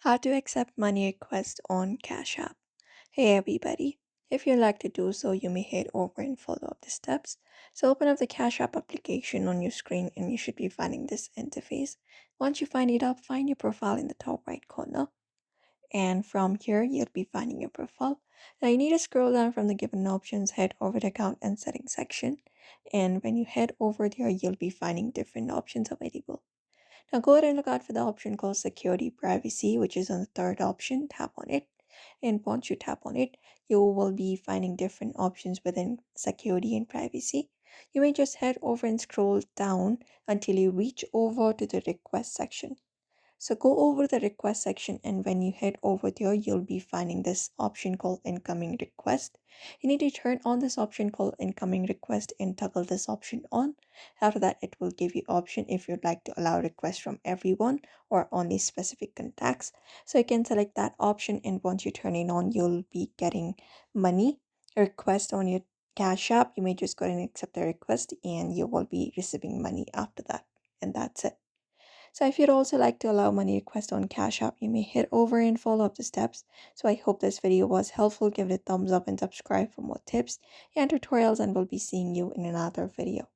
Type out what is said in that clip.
How to accept money requests on Cash App. Hey everybody. If you'd like to do so, you may head over and follow up the steps. So open up the Cash App application on your screen and you should be finding this interface. Once you find it up, find your profile in the top right corner. And from here, you'll be finding your profile. Now you need to scroll down from the given options, head over the account and settings section. And when you head over there, you'll be finding different options available. Now go ahead and look out for the option called security privacy, which is on the third option. Tap on it. And once you tap on it, you will be finding different options within security and privacy. You may just head over and scroll down until you reach over to the request section. So go over the request section, and when you head over there, you'll be finding this option called incoming request. You need to turn on this option called incoming request and toggle this option on. After that, it will give you option if you'd like to allow requests from everyone or only specific contacts. So you can select that option, and once you turn it on, you'll be getting money request on your Cash App. You may just go ahead and accept the request and you will be receiving money after that. And that's it. So if you'd also like to allow money request on Cash App, you may head over and follow up the steps. So I hope this video was helpful. Give it a thumbs up and subscribe for more tips and tutorials, and we'll be seeing you in another video.